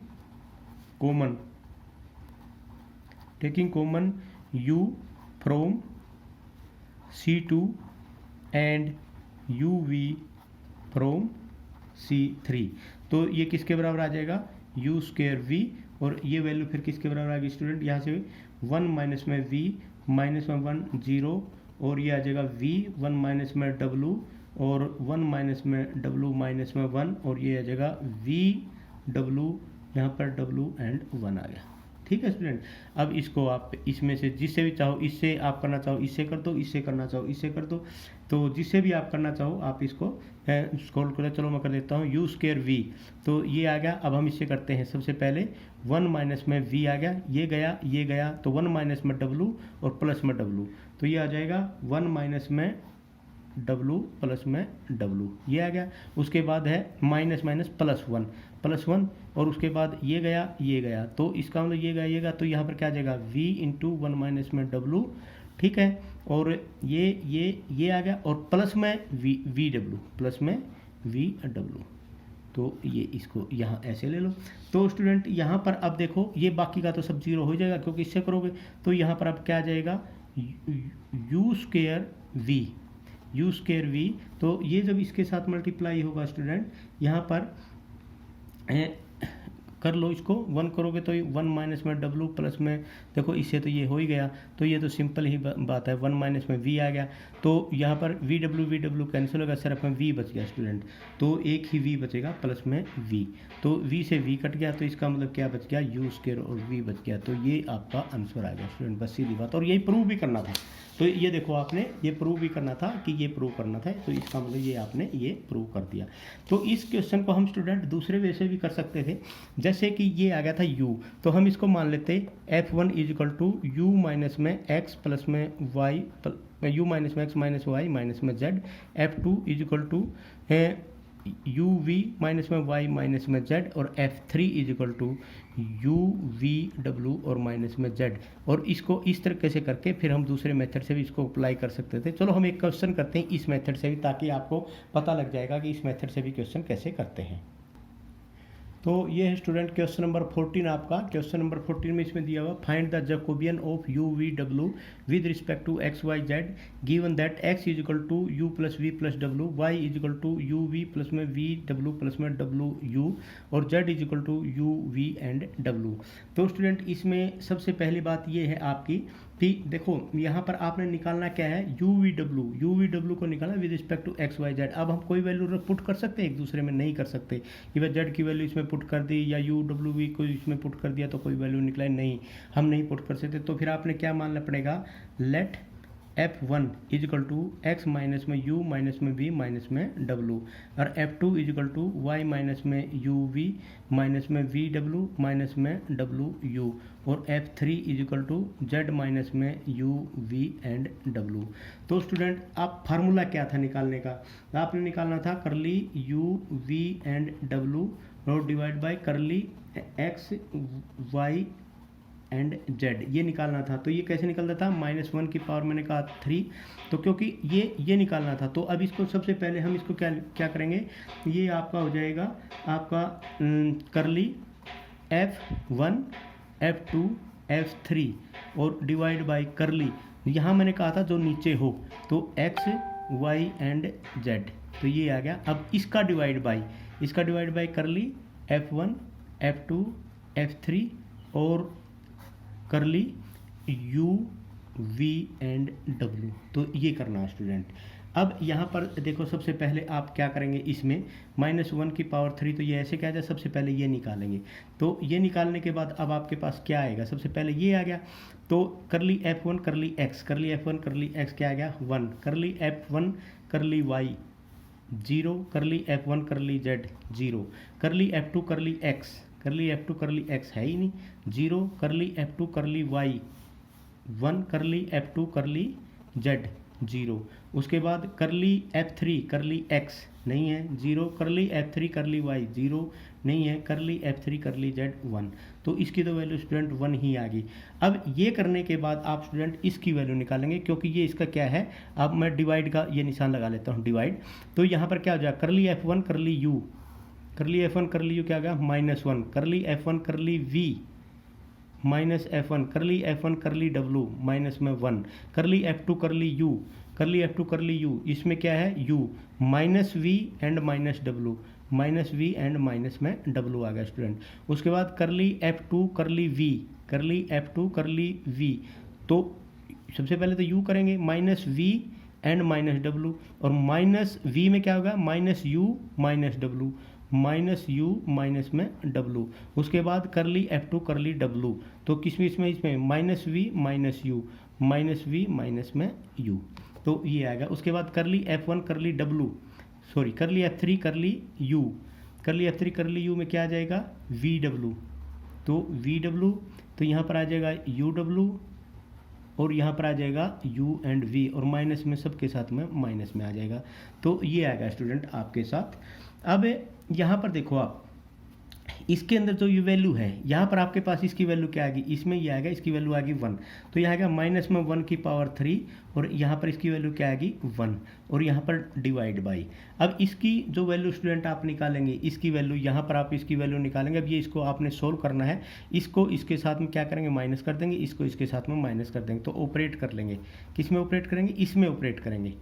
common u from C2 and uv from C3, तो ये किसके बराबर आ जाएगा u स्क्वायर v, और ये वैल्यू फिर किसके बराबर आ गई स्टूडेंट, यहाँ से 1 माइनस में v माइनस में 1 0, और ये आ जाएगा v 1 माइनस में w, और 1 माइनस में w माइनस में 1, और ये आ जाएगा v w, यहाँ पर w एंड 1 आ गया। ठीक है स्टूडेंट। अब इसको आप इसमें से जिससे भी चाहो, इससे आप करना चाहो इससे कर दो, इससे करना चाहो इससे कर दो, तो जिससे भी आप करना चाहो आप इसको स्क्रॉल करो। चलो मैं कर देता हूँ u स्क्वायर v, तो ये आ गया। अब हम इससे करते हैं, सबसे पहले 1 माइनस में v आ गया, ये गया तो 1 माइनस में w और प्लस में w, तो ये आ जाएगा 1 माइनस में w प्लस में w, ये आ गया। उसके बाद है माइनस माइनस प्लस वन, और उसके बाद ये गया, तो इसका मतलब ये गया, तो यहाँ पर क्या आ जाएगा v इंटू 1 माइनस में w, ठीक है, और ये आ गया, और प्लस में वी डब्ल्यू, प्लस में वी डब्ल्यू, तो ये इसको यहाँ ऐसे ले लो। तो स्टूडेंट यहाँ पर अब देखो ये बाकी का तो सब जीरो हो जाएगा, क्योंकि इससे करोगे तो यहाँ पर अब क्या आ जाएगा यू स्क्वायर वी, तो ये जब इसके साथ मल्टीप्लाई होगा स्टूडेंट, यहाँ पर कर लो इसको 1 करोगे तो 1 माइनस में w प्लस में, देखो इससे तो ये हो ही गया, तो ये तो सिंपल ही बात है, 1 माइनस में v आ गया, तो यहाँ पर वी डब्ल्यू कैंसिल होगा, सिर्फ में v बच गया स्टूडेंट, तो एक ही v बचेगा प्लस में v, तो v से v कट गया, तो इसका मतलब क्या बच गया u स्क्वायर और v बच गया, तो ये आपका आंसर आ गया स्टूडेंट, बस सीधी बात। और यही प्रूव भी करना था, तो ये देखो आपने ये प्रूव भी करना था कि ये प्रूव करना था, तो इसका मतलब ये आपने ये प्रूव कर दिया। तो इस क्वेश्चन को हम स्टूडेंट दूसरे वे से भी कर सकते थे, जैसे जैसे कि ये आ गया था u, तो हम इसको मान लेते f1 is equal to u minus में x प्लस में y, u माइनस में x माइनस वाई माइनस में z, f2 is equal to you v minus में y माइनस में z, और f3 is equal to you we डब्ल्यू और minus में z। और इसको इस तरीके से करके फिर हम दूसरे मेथड से भी इसको अप्लाई कर सकते थे। चलो हम एक क्वेश्चन करते हैं इस मेथड से भी, ताकि आपको पता लग जाएगा कि इस मेथड से भी क्वेश्चन कैसे करते हैं। तो ये है स्टूडेंट क्वेश्चन नंबर 14 आपका। क्वेश्चन नंबर 14 में इसमें दिया हुआ find the Jacobian of you V W with respect to x y Z given that x is equal to you plus we plus W, Y is equal to you we plus में v W plus में डब्ल्यू u, और Z is equal to you v and डब्ल्यू। तो student इसमें सबसे पहली बात ये है आपकी कि देखो यहाँ पर आपने निकालना क्या है, यू वी डब्ल्यू को निकालना with respect to x y z. अब हम कोई वैल्यू पुट कर सकते हैं एक दूसरे में, नहीं कर सकते कि वह जेड की वैल्यू इसमें पुट कर दी या यू डब्ल्यू वी को इसमें पुट कर दिया तो कोई वैल्यू निकला, नहीं, हम नहीं पुट कर सकते। तो फिर आपने क्या मानना पड़ेगा, let f1 is equal to x minus में यू माइनस में वी माइनस में डब्ल्यू, और f2 is equal to y minus में यू वी माइनस में वी डब्ल्यू माइनस में डब्ल्यू यू, और f3 is equal to z minus में यू वी एंड डब्ल्यू। तो स्टूडेंट आप फार्मूला क्या था निकालने का, आपने निकालना था करली यू वी एंड डब्ल्यू और divide by curly x y and z, ये निकालना था। तो ये कैसे निकलता था, -1 की पावर मैंने कहा 3, तो क्योंकि ये निकालना था। तो अब इसको सबसे पहले हम इसको क्या करेंगे, ये आपका हो जाएगा आपका करली f1 f2 f3 और डिवाइड बाय करली, यहाँ मैंने कहा था जो नीचे हो तो x y एंड z, तो ये आ गया। अब इसका डिवाइड बाय करली f1 f2 f3 और करली यू वी एंड डब्ल्यू, तो ये करना है स्टूडेंट। अब यहाँ पर देखो सबसे पहले आप क्या करेंगे, इसमें -1 की पावर 3, तो ये ऐसे क्या आ जाए, सबसे पहले ये निकालेंगे। तो ये निकालने के बाद अब आपके पास क्या आएगा, सबसे पहले ये आ गया, तो करली f1 करली x क्या आ गया 1, करली f1 करली y 0, करली f1 करली z 0, करली f2 करली x है ही नहीं 0, करली f2 करली y 1, करली f2 करली z 0, उसके बाद करली f3 करली x नहीं है 0, करली f3 करली y 0 नहीं है, करली f3 करली z 1, तो इसकी तो वैल्यू स्टूडेंट 1 ही आ गई। अब ये करने के बाद आप स्टूडेंट इसकी वैल्यू निकालेंगे, क्योंकि ये इसका क्या है, अब मैं डिवाइड का ये निशान लगा लेता हूँ डिवाइड, तो यहाँ पर क्या हो जाएगा, करली f1 करली u क्या आ गया -1, करली f1 करली v -f1, करली f1 करली w माइनस में 1, करली f2 करली u, इसमें क्या है u -v and -w, -v and minus में w आ गया स्टूडेंट। उसके बाद करली f2 करली v, तो सबसे पहले तो u करेंगे -v एंड -w, और -v में क्या होगा -u -w, -u माइनस में w, उसके बाद करली f2 करली w, तो किसमें इसमें -v -u, -v माइनस में u, तो ये आएगा। उसके बाद करली f1 करली करली f3 करली u में क्या आ जाएगा vw, तो यहाँ पर आ जाएगा uw और यहाँ पर आ जाएगा u एंड v, और माइनस में सबके साथ में माइनस में आ जाएगा, तो ये आएगा स्टूडेंट आपके साथ। अब यहाँ पर देखो आप इसके अंदर जो ये वैल्यू है, यहाँ पर आपके पास इसकी वैल्यू क्या आएगी, इसमें ये आएगा, इसकी वैल्यू आ गई 1, तो यहाँ आएगा -1 की पावर 3, और यहाँ पर इसकी वैल्यू क्या आएगी 1, और यहाँ पर डिवाइड बाई। अब इसकी जो वैल्यू स्टूडेंट आप निकालेंगे, इसकी वैल्यू यहाँ पर आप इसकी वैल्यू निकालेंगे। अब ये इसको आपने सोल्व करना है, इसको इसके साथ में क्या करेंगे माइनस कर देंगे, इसको इसके साथ में माइनस कर देंगे, तो ऑपरेट कर लेंगे, किस में ऑपरेट करेंगे, इसमें ऑपरेट करेंगे,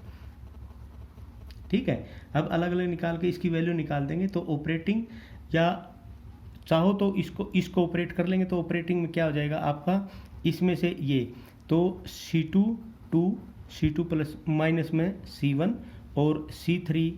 ठीक है। अब अलग अलग निकाल के इसकी वैल्यू निकाल देंगे, तो ऑपरेटिंग या चाहो तो इसको ऑपरेट कर लेंगे, तो ऑपरेटिंग में क्या हो जाएगा आपका, इसमें से ये तो C2 प्लस माइनस में C1 और C3,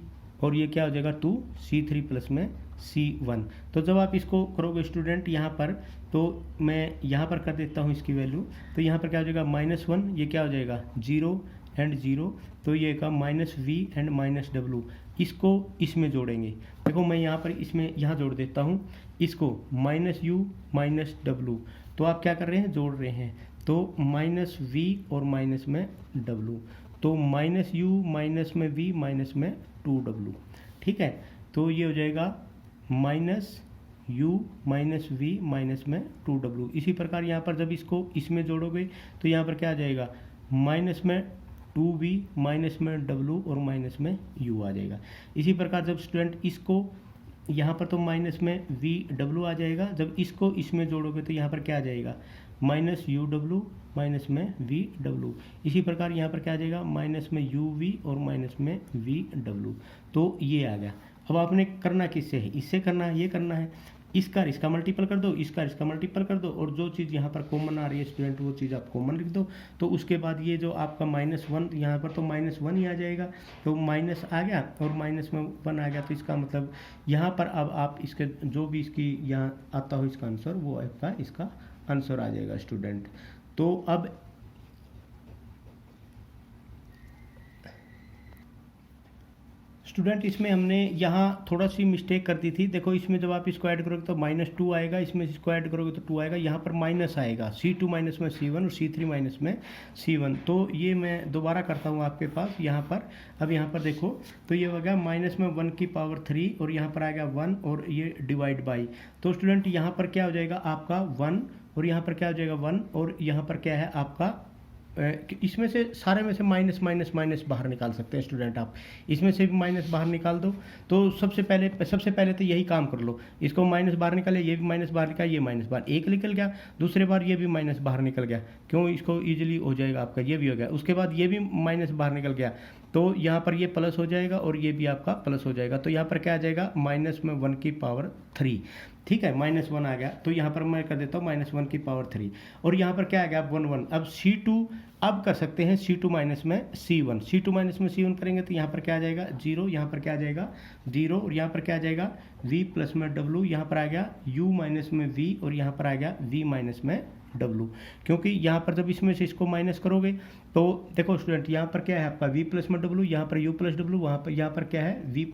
और ये क्या हो जाएगा 2 C3 प्लस में C1। तो जब आप इसको करोगे स्टूडेंट यहाँ पर, तो मैं यहाँ पर कर देता हूँ इसकी वैल्यू, तो यहाँ पर क्या हो जाएगा -1, ये क्या हो जाएगा 0 एंड 0, तो ये का -v एंड -w, इसको इसमें जोड़ेंगे। देखो मैं यहाँ पर इसमें यहाँ जोड़ देता हूँ इसको माइनस यू माइनस डब्लू, तो आप क्या कर रहे हैं, जोड़ रहे हैं, तो माइनस वी और माइनस में डब्लू, तो माइनस यू माइनस में वी माइनस में 2w। ठीक है, तो ये हो जाएगा minus u minus V minus में 2w। इसी प्रकार यहाँ पर जब इसको इसमें जोड़ोगे तो यहाँ पर क्या आ जाएगा, माइनस में 2v माइनस में w और माइनस में u आ जाएगा। इसी प्रकार जब स्टूडेंट इसको यहाँ पर तो माइनस में वी डब्लू आ जाएगा, जब इसको इसमें जोड़ोगे तो यहाँ पर क्या आ जाएगा, माइनस यू डब्लू माइनस में वी डब्लू। इसी प्रकार यहाँ पर क्या आ जाएगा, माइनस में यू वी और माइनस में वी डब्लू। तो ये आ गया। अब आपने करना किससे है, इससे करना है, ये करना है, इसका मल्टीपल कर दो, इसका मल्टीपल कर दो, और जो चीज़ यहाँ पर कॉमन आ रही है स्टूडेंट वो चीज़ आप कॉमन लिख दो। तो उसके बाद ये जो आपका -1 यहाँ पर तो -1 ही आ जाएगा, तो माइनस आ गया और माइनस में 1 आ गया, तो इसका मतलब यहाँ पर अब आप इसके जो भी इसकी यहाँ आता हो इसका आंसर वो आपका इसका आंसर आ जाएगा स्टूडेंट। तो अब स्टूडेंट इसमें हमने यहाँ थोड़ा सी मिस्टेक कर दी थी। देखो इसमें जब आप इसको ऐड करोगे तो -2 आएगा, इसमें इसको ऐड करोगे तो 2 आएगा, यहाँ पर माइनस आएगा, C2 माइनस में C1 और C3 माइनस में C1। तो ये मैं दोबारा करता हूँ आपके पास यहाँ पर। अब यहाँ पर देखो तो ये हो गया माइनस में 1 की पावर 3 और यहाँ पर आ गया 1 और ये डिवाइड बाई। तो स्टूडेंट यहाँ पर क्या हो जाएगा आपका 1 और यहाँ पर क्या हो जाएगा 1 और यहाँ पर क्या है आपका इसमें से सारे में से माइनस माइनस माइनस बाहर निकाल सकते हैं स्टूडेंट। आप इसमें से भी माइनस बाहर निकाल दो। तो सबसे पहले तो यही काम कर लो, इसको माइनस बाहर निकाले, ये भी माइनस बाहर निकाल, ये माइनस बाहर एक निकल गया, दूसरे बार ये भी माइनस बाहर निकल गया, क्यों, इसको इजीली हो जाएगा आपका, ये भी हो गया। उसके बाद ये भी माइनस बाहर निकल गया, तो यहाँ पर ये प्लस हो जाएगा और ये भी आपका प्लस हो जाएगा। तो यहाँ पर क्या आ जाएगा, माइनस में 1 की पावर 3। ठीक है, -1 आ गया, तो यहाँ पर मैं कर देता हूँ -1 की पावर 3 और यहाँ पर क्या आ गया 1 1। अब C2 अब कर सकते हैं C2 माइनस में C1, C2 माइनस में C1 करेंगे तो यहाँ पर क्या आ जाएगा 0, यहाँ पर क्या आ जाएगा 0 और यहाँ पर क्या आ जाएगा V प्लस में W, यहाँ पर आ गया U माइनस में V और यहाँ पर आ गया V माइनस में W। क्योंकि यहाँ पर जब इसमें से इसको माइनस करोगे तो देखो स्टूडेंट यहाँ पर क्या है आपका V प्लस में W, यहाँ पर U प्लस W, वहाँ पर यहाँ पर क्या है V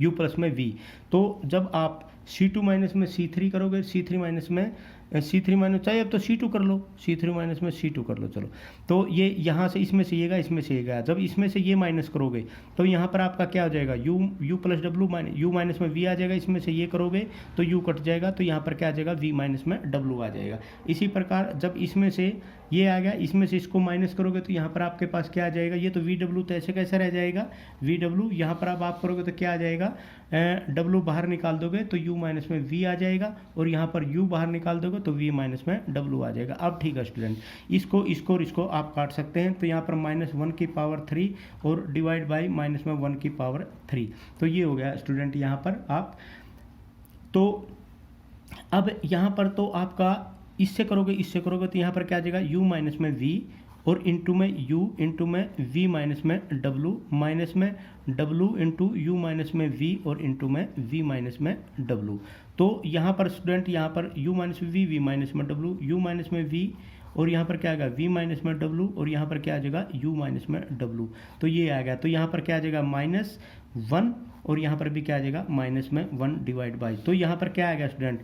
U प्लस में V। तो जब आप C2 माइनस में C3 करोगे, C3 माइनस में चाहे अब तो C2 कर लो, C3 माइनस में C2 कर लो। चलो तो ये यहाँ से इसमें से ये गया, इसमें से ये गया, जब इसमें से ये माइनस करोगे तो यहाँ पर आपका क्या हो जाएगा U plus W U minus में V आ जाएगा, इसमें से ये करोगे तो U कट जाएगा, तो यहाँ पर क्या आ जाएगा V माइनस में W आ जाएगा। इसी प्रकार जब इसमें से ये आ गया, इसमें से इसको माइनस करोगे तो यहाँ पर आपके पास क्या आ जाएगा, ये तो VW तो ऐसे कैसे रह जाएगा VW, यहाँ पर अब आप करोगे तो क्या आ जाएगा W बाहर निकाल दोगे तो U माइनस में V आ जाएगा और यहाँ पर U बाहर निकाल दोगे तो V माइनस में W आ जाएगा। अब ठीक है स्टूडेंट, इसको और इसको आप काट सकते हैं, तो यहाँ पर -1 की पावर 3 और डिवाइड बाई माइनस में 1 की पावर 3, तो ये हो गया स्टूडेंट यहाँ पर आप। तो अब यहाँ पर तो आपका इससे करोगे तो यहाँ पर क्या आ जाएगा U माइनस में V और इंटू में U इंटू में V माइनस में W माइनस में W इंटू U माइनस में V और इंटू में V माइनस में W। तो यहाँ पर स्टूडेंट यहाँ पर U माइनस में V, V माइनस में W, U माइनस में V और यहाँ पर क्या आ गया V माइनस में W और यहाँ पर क्या आ जाएगा U माइनस में W। तो ये आ गया, तो यहाँ पर क्या आ जाएगा -1 और यहाँ पर भी क्या आ जाएगा -1 डिवाइड बाई। तो यहाँ पर क्या आ गया student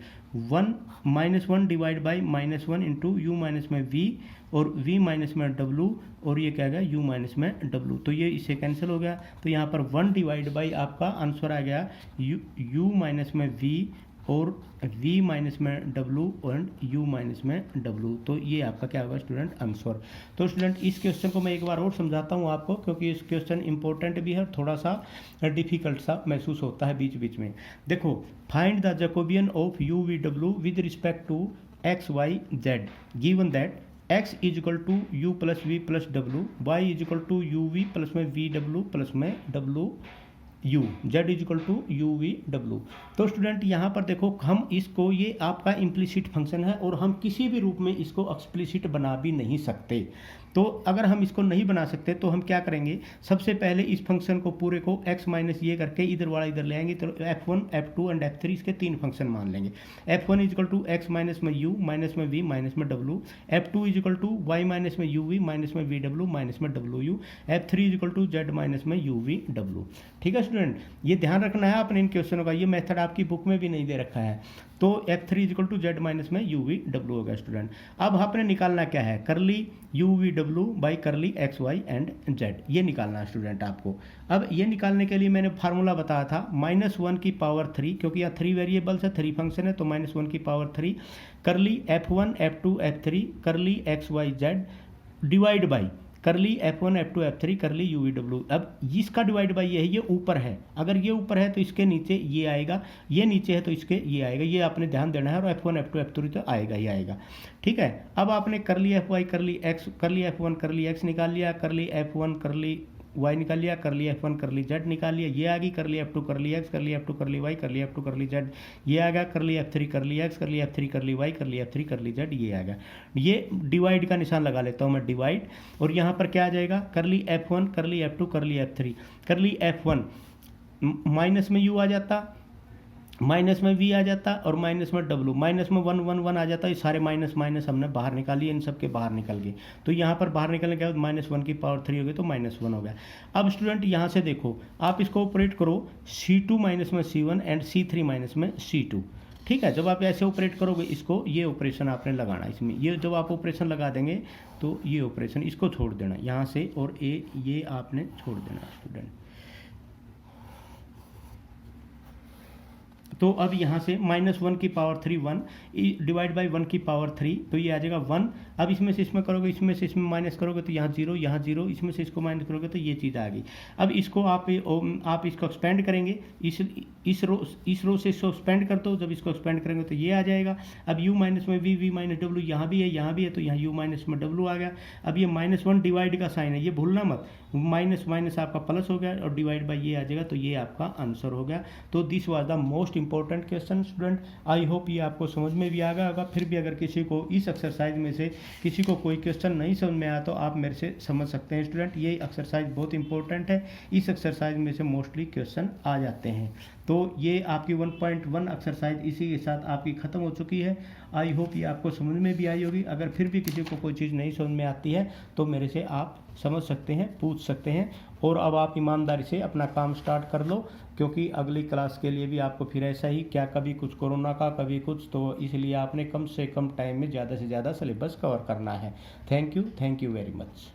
1 divide by -1 into U minus में V और V माइनस में W और ये क्या आ गया U माइनस में W। तो ये इससे कैंसिल हो गया, तो यहाँ पर 1 डिवाइड बाई आपका आंसर आ गया U माइनस में V और V माइनस में W और U माइनस में W। तो ये आपका क्या होगा स्टूडेंट आंसर। तो स्टूडेंट इस क्वेश्चन को मैं एक बार और समझाता हूँ आपको, क्योंकि इस क्वेश्चन इंपॉर्टेंट भी है, थोड़ा सा डिफिकल्ट सा महसूस होता है बीच बीच में। देखो, find the Jacobian of U V W with respect to x y z given that x is equal to U plus V plus W, y is equal to U V plus में V W plus में W u, z is equal to you we W. तो student यहाँ पर देखो, हम इसको, ये आपका इम्प्लिसिट फंक्शन है और हम किसी भी रूप में इसको एक्सप्लिसिट बना भी नहीं सकते। तो अगर हम इसको नहीं बना सकते तो हम क्या करेंगे, सबसे पहले इस फंक्शन को पूरे को x माइनस ये करके इधर वाला इधर ले आएंगे, तो f1 f2 एंड f3 इसके 3 फंक्शन मान लेंगे। f1 is equal to x minus में u माइनस में v माइनस में w, f2 is equal to y minus में uv माइनस में vw माइनस में wu, f3 is equal to z minus में uvw। ठीक है स्टूडेंट, ये ध्यान रखना है आपने इन क्वेश्चनों का, ये मेथड आपकी बुक में भी नहीं दे रखा है। तो f3 is equal to z minus में uvw होगा स्टूडेंट। अब आपने निकालना क्या है, curly uvw by curly x y and z, ये निकालना है स्टूडेंट आपको। अब ये निकालने के लिए मैंने फार्मूला बताया था -1 की पावर 3, क्योंकि यहाँ 3 वेरिएबल्स है, 3 फंक्शन है, तो -1 की पावर 3 करली f1 f2 f3 curly x y z divide by curly f1 f2 f3 करली uvw। अब इसका डिवाइड बाई ये है, ये ऊपर है, अगर ये ऊपर है तो इसके नीचे ये आएगा, ये नीचे है तो इसके ये आएगा, ये आपने ध्यान देना है, और f1 f2 f3 तो आएगा ही आएगा। ठीक है, अब आपने करली fy करली x करली f1 करली x निकाल लिया, करली f1 करली y निकाल लिया, करली f1 करली z निकाल लिया, ये आ गई करली f2 करली x करली f2 करली y करली f2 करली z, ये आ गया करली f3 करली x करली f3 करली y करली f3 करली z, ये आ गया। ये डिवाइड का निशान लगा लेता हूँ मैं, डिवाइड, और यहाँ पर क्या आ जाएगा, करली f1 करली f2 करली f3 करली f1 माइनस में u आ जाता, माइनस में v आ जाता, और माइनस में w, माइनस में 1 1 1 आ जाता। ये सारे माइनस माइनस हमने बाहर निकाली, इन सब के बाहर निकल गए, तो यहाँ पर बाहर निकलने के बाद -1 की पावर 3 हो गई, तो -1 हो गया। अब स्टूडेंट यहाँ से देखो, आप इसको ऑपरेट करो C2 माइनस में C1 एंड C3 माइनस में C2। ठीक है, जब आप ऐसे ऑपरेट करोगे इसको, ये ऑपरेशन आपने लगाना इसमें, ये जब आप ऑपरेशन लगा देंगे तो ये ऑपरेशन इसको छोड़ देना यहाँ से, और ये आपने छोड़ देना स्टूडेंट। तो अब यहाँ से -1 की पावर 3 1 डिवाइड बाई 1 की पावर 3, तो ये आ जाएगा 1। अब इसमें से इसमें करोगे, इसमें से इसमें माइनस करोगे तो यहाँ 0 यहाँ 0, इसमें से इसको माइनस करोगे तो ये चीज़ आ गई। अब इसको आप इसको एक्सपेंड करेंगे, इस रो से इसको एक्सपेंड कर दो, जब इसको एक्सपेंड करेंगे तो ये आ जाएगा। अब u माइनस में v माइनस w, यहाँ भी है तो यहाँ u माइनस में w आ गया। अब ये -1 डिवाइड का साइन है, ये भूलना मत, माइनस माइनस आपका प्लस हो गया और डिवाइड बाई ये आ जाएगा, तो ये आपका आंसर हो गया। तो this was the most important question student. I hope ये आपको समझ में भी आ गया होगा। फिर भी अगर किसी को इस एक्सरसाइज में से किसी को कोई क्वेश्चन नहीं समझ में आया तो आप मेरे से समझ सकते हैं स्टूडेंट। ये एक्सरसाइज बहुत इंपॉर्टेंट है, इस एक्सरसाइज में से मोस्टली क्वेश्चन आ जाते हैं। तो ये आपकी 1.1 एक्सरसाइज इसी के साथ आपकी ख़त्म हो चुकी है। आई होप ये आपको समझ में भी आई होगी। अगर फिर भी किसी को कोई चीज़ नहीं समझ में आती है तो मेरे से आप समझ सकते हैं, पूछ सकते हैं। और अब आप ईमानदारी से अपना काम स्टार्ट कर लो, क्योंकि अगली क्लास के लिए भी आपको फिर ऐसा ही, क्या कभी कुछ कोरोना का कभी कुछ, तो इसलिए आपने कम से कम टाइम में ज़्यादा से ज़्यादा सिलेबस कवर करना है। Thank you very much.